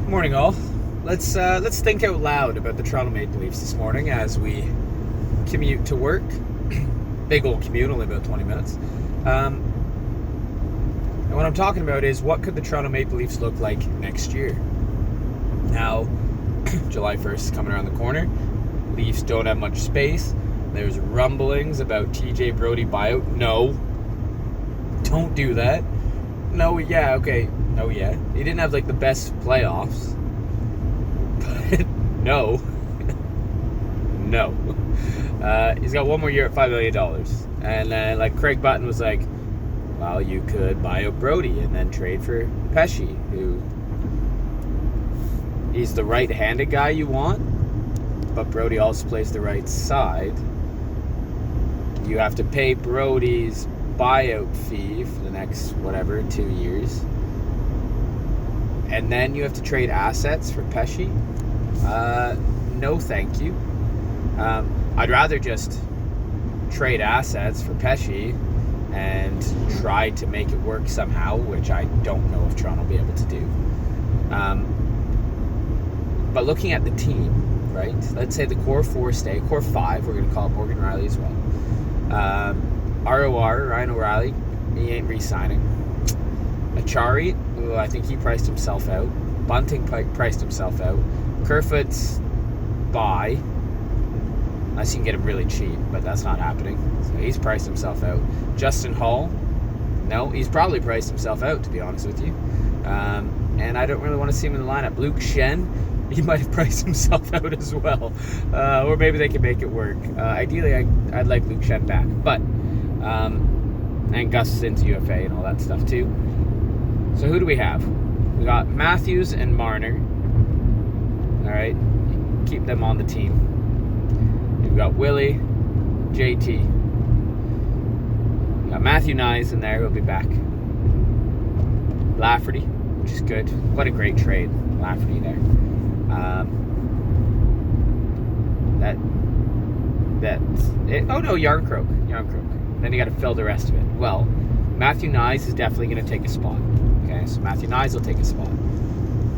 Morning, all. Let's think out loud about the Toronto Maple Leafs this morning as we commute to work. Big old commute, only about 20 minutes. And what I'm talking about is what could the Toronto Maple Leafs look like next year? Now, July 1st is coming around the corner. Leafs don't have much space. There's rumblings about TJ Brodie buyout. No, don't do that. No, yeah, okay. No, yeah. He didn't have like the best playoffs. But no. No. He's got one more year at $5 million. And then like Craig Button was like, well, you could buy out Brodie and then trade for Pesce, who he's the right-handed guy you want, but Brodie also plays the right side. You have to pay Brodie's buyout fee for the next, 2 years. And then you have to trade assets for Pesce. No, thank you. I'd rather just trade assets for Pesce and try to make it work somehow, which I don't know if Toronto will be able to do. But looking at the team, right? Let's say the core four stay, core five, we're going to call it Morgan Rielly as well. ROR, Ryan O'Reilly, he ain't re-signing. Achari, I think he priced himself out. Bunting priced himself out. Kerfoot's buy, unless you can get him really cheap, but that's not happening. So he's priced himself out. Justin Hall, no, he's probably priced himself out, to be honest with you. And I don't really want to see him in the lineup. Luke Shen, he might have priced himself out as well. Or maybe they can make it work. Ideally, I'd like Luke Shen back. But, and Gus Sin's UFA and all that stuff too. So who do we have? We got Matthews and Marner. All right, keep them on the team. We've got Willie, JT. We got Matthew Nyes in there. He'll be back. Lafferty, which is good. What a great trade, Lafferty there. That's it. Oh no, Yarncroke. Then you got to fill the rest of it. Well, Matthew Nyes is definitely going to take a spot. Okay, so Matthew Nyes will take a spot.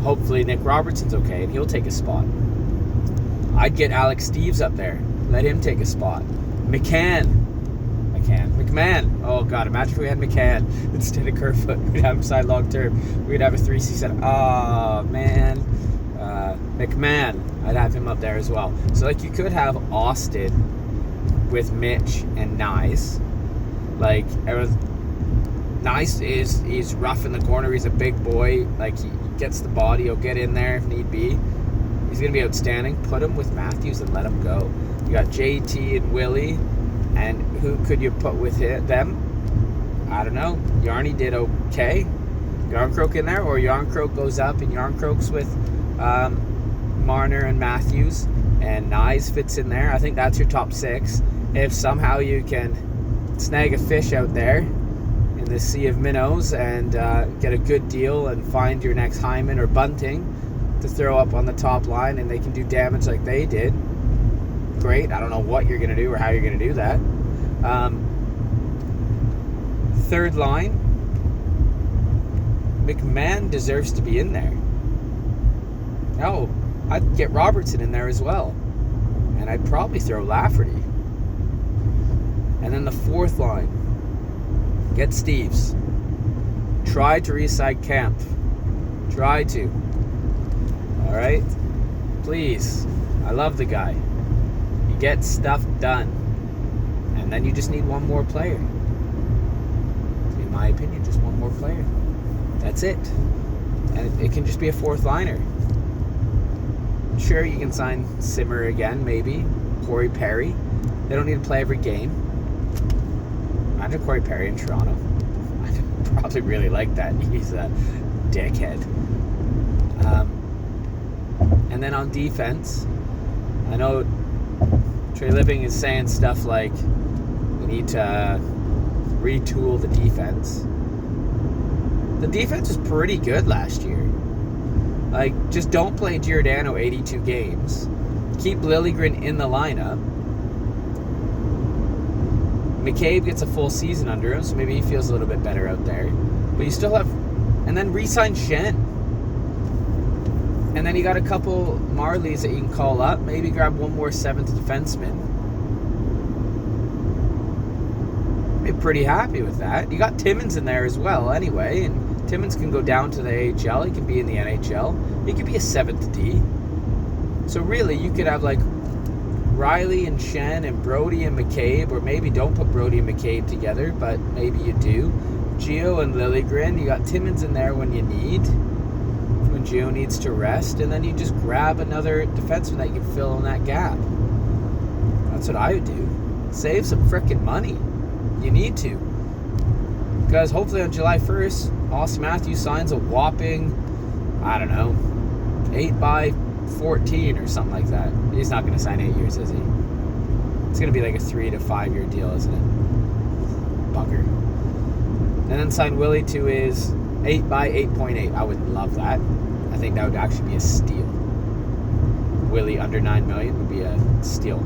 Hopefully Nick Robertson's okay and he'll take a spot. I'd get Alex Steeves up there. Let him take a spot. McMahon. Oh God, imagine if we had McCann instead of Kerfoot. We'd have him side long term. We'd have a 3C7. Oh man. McMahon. I'd have him up there as well. So like you could have Austin with Mitch and Nyes. Like Nyes he's rough in the corner. He's a big boy. Like he gets the body. He'll get in there if need be. He's going to be outstanding. Put him with Matthews and let him go. You got JT and Willie. And who could you put with them? I don't know. Yarny did okay. Yarncroke in there. Or Yarncroke goes up and Yarncroke's with Marner and Matthews. And Nyes fits in there. I think that's your top six. If somehow you can snag a fish out there in the sea of minnows and get a good deal and find your next Hyman or Bunting to throw up on the top line and they can do damage like they did, great. I don't know what you're going to do or how you're going to do that. Third line, McMahon deserves to be in there. Oh, I'd get Robertson in there as well. And I'd probably throw Lafferty. And then the fourth line, get Steeves. Try to re-sign Kemp. Try to. Alright? Please. I love the guy. He gets stuff done. And then you just need one more player. In my opinion, just one more player. That's it. And it can just be a fourth liner. Sure, you can sign Simmer again, maybe. Corey Perry. They don't need to play every game. Imagine Corey Perry in Toronto. I'd probably really like that. He's a dickhead. And then on defense, I know Trey Living is saying stuff like we need to retool the defense. The defense was pretty good last year. Like, just don't play Giordano 82 games. Keep Liljegren in the lineup. McCabe gets a full season under him, so maybe he feels a little bit better out there. But you still have... And then re-sign Shen. And then you got a couple Marlies that you can call up. Maybe grab one more 7th defenseman. Be pretty happy with that. You got Timmins in there as well anyway, and Timmins can go down to the AHL. He can be in the NHL. He could be a 7th D. So really, you could have like Riley and Shen and Brody and McCabe, or maybe don't put Brody and McCabe together, but maybe you do. Gio and Liljegren. You got Timmins in there when you need, when Gio needs to rest, and then you just grab another defenseman that you can fill in that gap. That's what I would do. Save some frickin' money. You need to. Because hopefully on July 1st, Austin Matthews signs a whopping, I don't know, 8x14 or something like that. He's not going to sign 8 years, is he? It's going to be like a 3 to 5 year deal, isn't it? Bugger. And then sign Willie to his 8x8.8. I would love that. I think that would actually be a steal. Willie under $9 million would be a steal.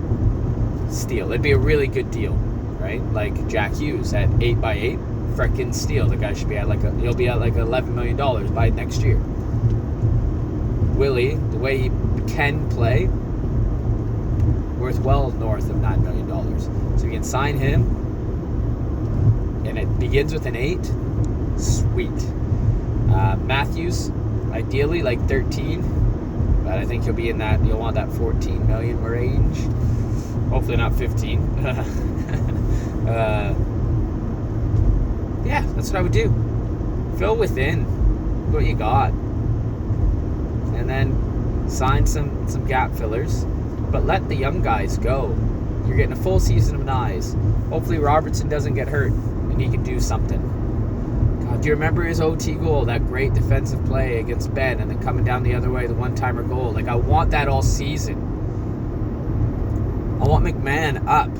It'd be a really good deal. Right, like Jack Hughes at 8x8, frickin' steal. The guy should be at he'll be at like $11 million by next year. Willie, the way he can play, worth well north of $9 million. So you can sign him, and it begins with an 8. Sweet. Matthews, ideally like 13, but I think he'll be in that. You'll want that 14 million range. Hopefully not 15. Yeah, that's what I would do. Fill within what you got, and then sign some gap fillers, but let the young guys go. You're getting a full season of Nyes. Hopefully Robertson doesn't get hurt and he can do something. God, do you remember his OT goal, that great defensive play against Ben, and then coming down the other way, the one-timer goal? Like, I want that all season. I want McMahon up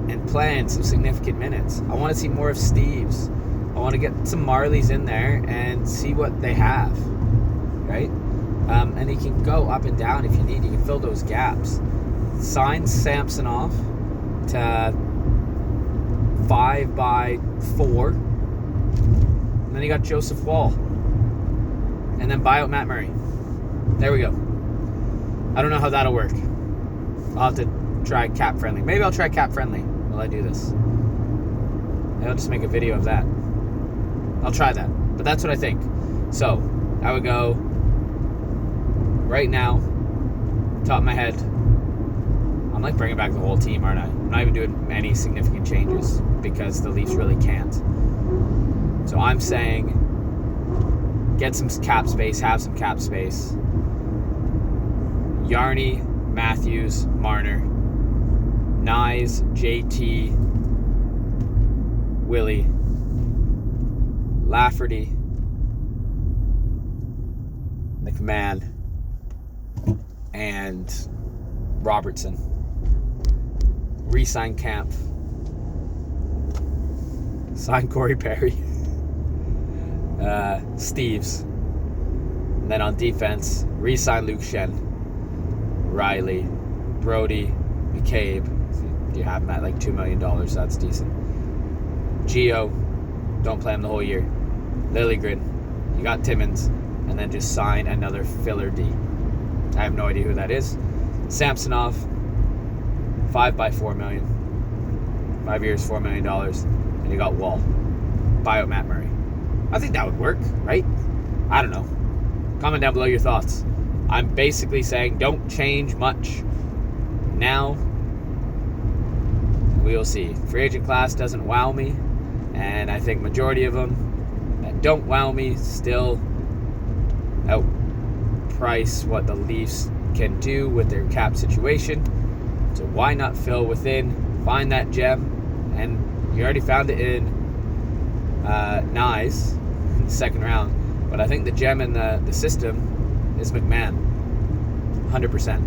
and playing some significant minutes. I want to see more of Steves. I want to get some Marlies in there and see what they have, right? And he can go up and down if you need. He can fill those gaps. Sign Samsonov to 5x4. And then you got Joseph Wall. And then buy out Matt Murray. There we go. I don't know how that'll work. I'll have to try cap friendly. Maybe I'll try cap friendly while I do this. Maybe I'll just make a video of that. I'll try that. But that's what I think. So, I would go right now, top of my head. I'm like bringing back the whole team, aren't I? I'm not even doing any significant changes because the Leafs really can't. So I'm saying get some cap space, have some cap space. Yarny, Matthews, Marner, Nyes, JT, Willie, Lafferty, McMahon, and Robertson. Re-sign Camp. Sign Corey Perry. Steves. And then on defense, re-sign Luke Shen, Riley, Brody, McCabe. You have him at like $2 million, so that's decent. Gio, don't play him the whole year. Liljegren, you got Timmins, and then just sign another filler D. I have no idea who that is. Samsonov, 5x4 million. 5 years, $4 million. And you got Wall. Buy out Matt Murray. I think that would work, right? I don't know. Comment down below your thoughts. I'm basically saying don't change much now. We'll see. Free agent class doesn't wow me, and I think majority of them that don't wow me still outprice what the Leafs can do with their cap situation. So why not fill within, find that gem, and you already found it in Nyes in the second round. But I think the gem in the system is McMahon. 100%.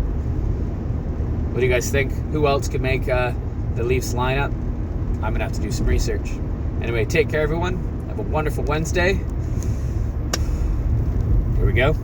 What do you guys think? Who else could make the Leafs lineup? I'm going to have to do some research. Anyway, take care, everyone. Have a wonderful Wednesday. Here we go.